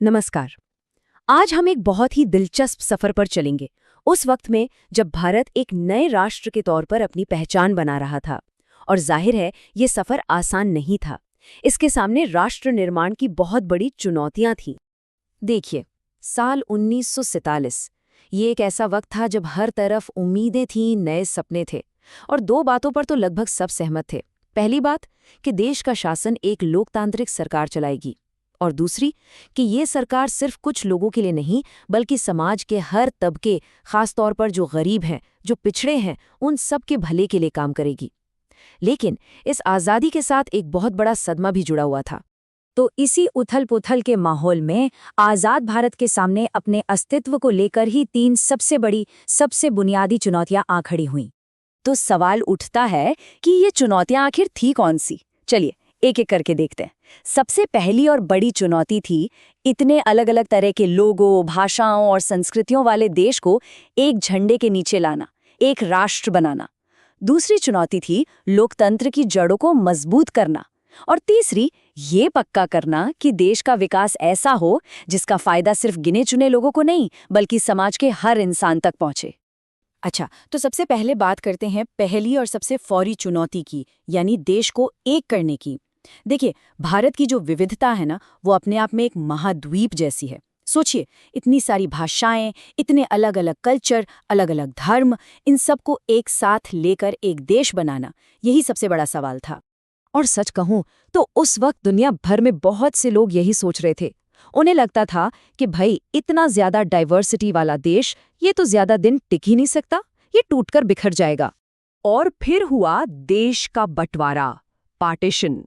नमस्कार। आज हम एक बहुत ही दिलचस्प सफर पर चलेंगे, उस वक्त में जब भारत एक नए राष्ट्र के तौर पर अपनी पहचान बना रहा था। और जाहिर है ये सफर आसान नहीं था। इसके सामने राष्ट्र निर्माण की बहुत बड़ी चुनौतियां थीं। देखिए, साल 1947 ये एक ऐसा वक्त था जब हर तरफ उम्मीदें थीं, नए सपने थे। और दो बातों पर तो लगभग सब सहमत थे। पहली बात कि देश का शासन एक लोकतांत्रिक सरकार चलाएगी, और दूसरी कि ये सरकार सिर्फ कुछ लोगों के लिए नहीं बल्कि समाज के हर तबके, खास तौर पर जो गरीब हैं, जो पिछड़े हैं, उन सब के भले के लिए काम करेगी। लेकिन इस आज़ादी के साथ एक बहुत बड़ा सदमा भी जुड़ा हुआ था। तो इसी उथल-पुथल के माहौल में आज़ाद भारत के सामने अपने अस्तित्व को लेकर ही तीन सबसे बड़ी, सबसे बुनियादी चुनौतियां आ खड़ी हुईं। तो सवाल उठता है कि ये चुनौतियां आखिर थी कौन सी? चलिए एक एक करके देखते हैं। सबसे पहली और बड़ी चुनौती थी इतने अलग अलग तरह के लोगों, भाषाओं और संस्कृतियों वाले देश को एक झंडे के नीचे लाना, एक राष्ट्र बनाना। दूसरी चुनौती थी लोकतंत्र की जड़ों को मजबूत करना, और तीसरी ये पक्का करना कि देश का विकास ऐसा हो जिसका फायदा सिर्फ गिने चुने लोगों को नहीं बल्कि समाज के हर इंसान तक पहुंचे। अच्छा, तो सबसे पहले बात करते हैं पहली और सबसे फौरी चुनौती की, यानी देश को एक करने की। देखिए, भारत की जो विविधता है ना, वो अपने आप में एक महाद्वीप जैसी है। सोचिए, इतनी सारी भाषाएं, इतने अलग अलग कल्चर, अलग अलग धर्म, इन सबको एक साथ लेकर एक देश बनाना, यही सबसे बड़ा सवाल था। और सच कहूं तो उस वक्त दुनिया भर में बहुत से लोग यही सोच रहे थे। उन्हें लगता था कि भाई, इतना ज्यादा डाइवर्सिटी वाला देश, ये तो ज्यादा दिन टिक ही नहीं सकता, ये टूटकर बिखर जाएगा। और फिर हुआ देश का बंटवारा, पार्टीशन।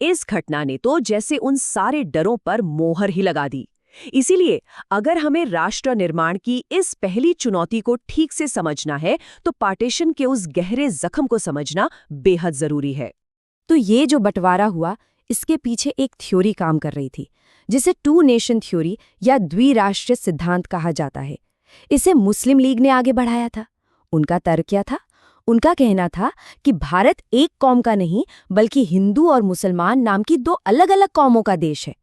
इस घटना ने तो जैसे उन सारे डरों पर मोहर ही लगा दी। इसीलिए अगर हमें राष्ट्र निर्माण की इस पहली चुनौती को ठीक से समझना है तो पार्टीशन के उस गहरे जख्म को समझना बेहद जरूरी है। तो ये जो बंटवारा हुआ, इसके पीछे एक थ्योरी काम कर रही थी, जिसे टू नेशन थ्योरी या द्विराष्ट्रीय सिद्धांत कहा जाता है। इसे मुस्लिम लीग ने आगे बढ़ाया था। उनका तर्क क्या था? उनका कहना था कि भारत एक कौम का नहीं बल्कि हिंदू और मुसलमान नाम की दो अलग अलग कौमों का देश है।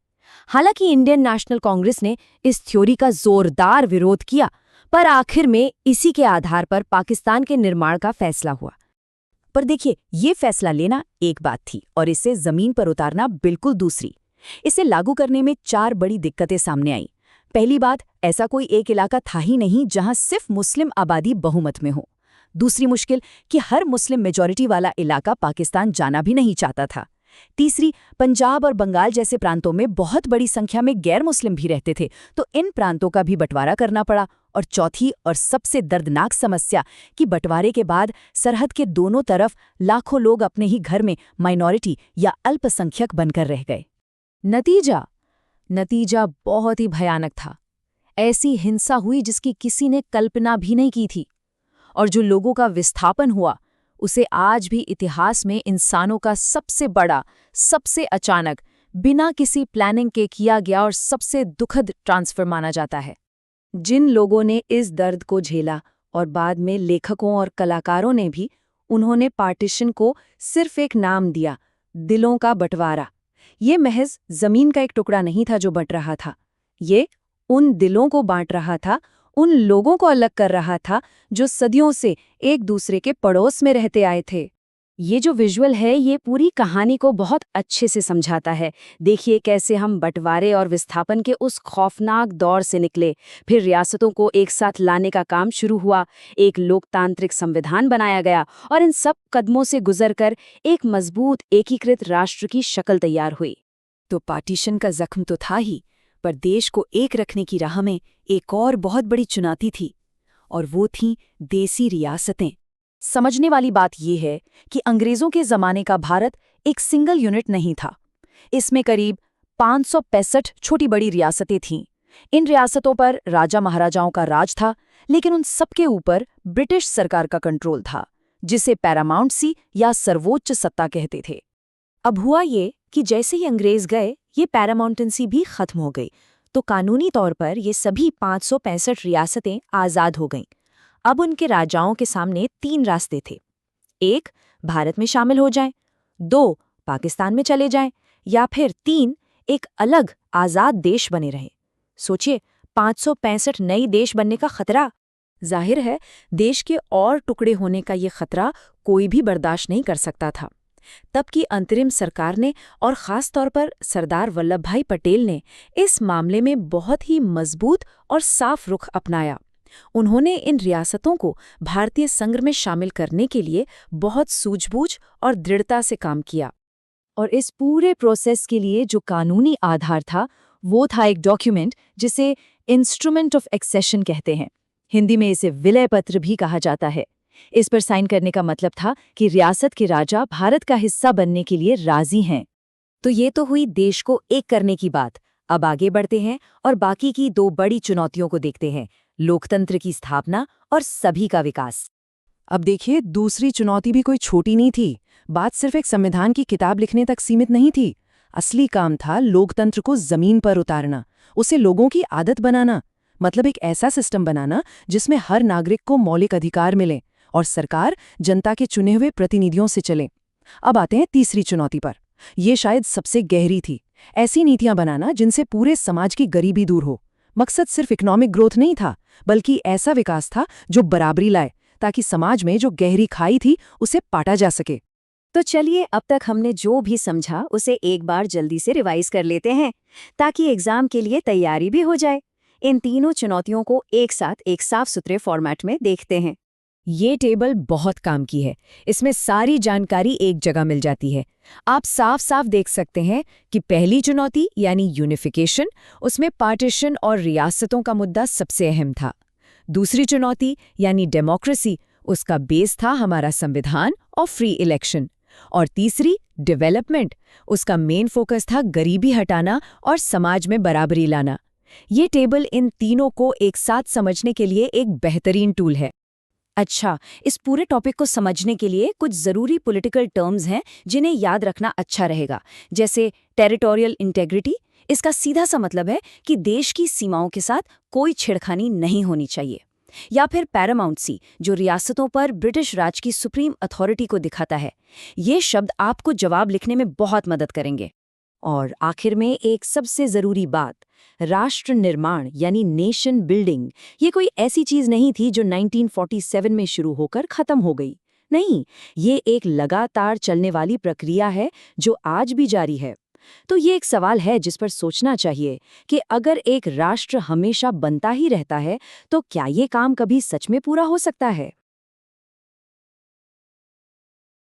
हालांकि इंडियन नेशनल कांग्रेस ने इस थ्योरी का जोरदार विरोध किया, पर आखिर में इसी के आधार पर पाकिस्तान के निर्माण का फैसला हुआ। पर देखिए, ये फैसला लेना एक बात थी और इसे जमीन पर उतारना बिल्कुल दूसरी। इसे लागू करने में चार बड़ी दिक्कतें सामने आईं। पहली बात, ऐसा कोई एक इलाका था ही नहीं जहां सिर्फ मुस्लिम आबादी बहुमत में हो। दूसरी मुश्किल कि हर मुस्लिम मेजॉरिटी वाला इलाका पाकिस्तान जाना भी नहीं चाहता था। तीसरी, पंजाब और बंगाल जैसे प्रांतों में बहुत बड़ी संख्या में गैर मुस्लिम भी रहते थे, तो इन प्रांतों का भी बंटवारा करना पड़ा। और चौथी और सबसे दर्दनाक समस्या कि बंटवारे के बाद सरहद के दोनों तरफ लाखों लोग अपने ही घर में माइनॉरिटी या अल्पसंख्यक बनकर रह गए। नतीजा बहुत ही भयानक था। ऐसी हिंसा हुई जिसकी किसी ने कल्पना भी नहीं की थी। और जो लोगों का विस्थापन हुआ, उसे आज भी इतिहास में इंसानों का सबसे बड़ा, सबसे अचानक, बिना किसी प्लानिंग के किया गया और सबसे दुखद ट्रांसफर माना जाता है। जिन लोगों ने इस दर्द को झेला, और बाद में लेखकों और कलाकारों ने भी, उन्होंने पार्टीशन को सिर्फ एक नाम दिया, दिलों का बंटवारा। ये महज जमीन का एक टुकड़ा नहीं था जो बंट रहा था, ये उन दिलों को बांट रहा था, उन लोगों को अलग कर रहा था जो सदियों से एक दूसरे के पड़ोस में रहते आए थे। ये जो विजुअल है, ये पूरी कहानी को बहुत अच्छे से समझाता है। देखिए कैसे हम बंटवारे और विस्थापन के उस खौफनाक दौर से निकले, फिर रियासतों को एक साथ लाने का काम शुरू हुआ, एक लोकतांत्रिक संविधान बनाया गया, और इन सब कदमों से गुजरकर एक मजबूत एकीकृत राष्ट्र की शक्ल तैयार हुई। तो पार्टीशन का जख्म तो था ही, पर देश को एक रखने की राह में एक और बहुत बड़ी चुनौती थी, और वो थीं देसी रियासतें। समझने वाली बात यह है कि अंग्रेजों के जमाने का भारत एक सिंगल यूनिट नहीं था। इसमें करीब 565 छोटी बड़ी रियासतें थीं। इन रियासतों पर राजा महाराजाओं का राज था, लेकिन उन सबके ऊपर ब्रिटिश सरकार का कंट्रोल था, जिसे पैरामाउंटेंसी या सर्वोच्च सत्ता कहते थे। अब हुआ ये कि जैसे ही अंग्रेज गए, ये पैरामाउंटेंसी भी खत्म हो गई, तो कानूनी तौर पर ये सभी 565 रियासतें आज़ाद हो गईं। अब उनके राजाओं के सामने तीन रास्ते थे। एक, भारत में शामिल हो जाएं, दो, पाकिस्तान में चले जाएं, या फिर तीन, एक अलग आज़ाद देश बने रहें। सोचिए, 565 नई देश बनने का खतरा। जाहिर है, देश के और टुकड़े होने का ये खतरा कोई भी बर्दाश्त नहीं कर सकता था। तब की अंतरिम सरकार ने और ख़ास तौर पर सरदार वल्लभ भाई पटेल ने इस मामले में बहुत ही मजबूत और साफ रुख अपनाया। उन्होंने इन रियासतों को भारतीय संघ में शामिल करने के लिए बहुत सूझबूझ और दृढ़ता से काम किया। और इस पूरे प्रोसेस के लिए जो कानूनी आधार था, वो था एक डॉक्यूमेंट जिसे इंस्ट्रूमेंट ऑफ एक्सेशन कहते हैं। हिंदी में इसे विलय पत्र भी कहा जाता है। इस पर साइन करने का मतलब था कि रियासत के राजा भारत का हिस्सा बनने के लिए राजी हैं। तो ये तो हुई देश को एक करने की बात। अब आगे बढ़ते हैं और बाकी की दो बड़ी चुनौतियों को देखते हैं, लोकतंत्र की स्थापना और सभी का विकास। अब देखिए, दूसरी चुनौती भी कोई छोटी नहीं थी। बात सिर्फ एक संविधान की किताब लिखने तक सीमित नहीं थी। असली काम था लोकतंत्र को जमीन पर उतारना, उसे लोगों की आदत बनाना। मतलब एक ऐसा सिस्टम बनाना जिसमें हर नागरिक को मौलिक अधिकार मिले और सरकार जनता के चुने हुए प्रतिनिधियों से चले। अब आते हैं तीसरी चुनौती पर। ये शायद सबसे गहरी थी। ऐसी नीतियां बनाना जिनसे पूरे समाज की गरीबी दूर हो। मकसद सिर्फ इकोनॉमिक ग्रोथ नहीं था, बल्कि ऐसा विकास था जो बराबरी लाए, ताकि समाज में जो गहरी खाई थी उसे पाटा जा सके। तो चलिए, अब तक हमने जो भी समझा उसे एक बार जल्दी से रिवाइज कर लेते हैं, ताकि एग्जाम के लिए तैयारी भी हो जाए। इन तीनों चुनौतियों को एक साथ एक साफ सुथरे फॉर्मेट में देखते हैं। ये टेबल बहुत काम की है। इसमें सारी जानकारी एक जगह मिल जाती है। आप साफ साफ देख सकते हैं कि पहली चुनौती यानी यूनिफिकेशन, उसमें पार्टीशन और रियासतों का मुद्दा सबसे अहम था। दूसरी चुनौती यानी डेमोक्रेसी, उसका बेस था हमारा संविधान और फ्री इलेक्शन। और तीसरी डेवलपमेंट, उसका मेन फोकस था गरीबी हटाना और समाज में बराबरी लाना। ये टेबल इन तीनों को एक साथ समझने के लिए एक बेहतरीन टूल है। अच्छा, इस पूरे टॉपिक को समझने के लिए कुछ ज़रूरी पॉलिटिकल टर्म्स हैं जिन्हें याद रखना अच्छा रहेगा, जैसे टेरिटोरियल इंटेग्रिटी। इसका सीधा सा मतलब है कि देश की सीमाओं के साथ कोई छेड़खानी नहीं होनी चाहिए। या फिर पैरामाउंसी, जो रियासतों पर ब्रिटिश राज की सुप्रीम अथॉरिटी को दिखाता है। ये शब्द आपको जवाब लिखने में बहुत मदद करेंगे। और आखिर में एक सबसे ज़रूरी बात, राष्ट्र निर्माण यानी नेशन बिल्डिंग। ये कोई ऐसी चीज़ नहीं थी जो 1947 में शुरू होकर ख़त्म हो गई। नहीं, ये एक लगातार चलने वाली प्रक्रिया है जो आज भी जारी है। तो ये एक सवाल है जिस पर सोचना चाहिए कि अगर एक राष्ट्र हमेशा बनता ही रहता है, तो क्या ये काम कभी सच में पूरा हो सकता है?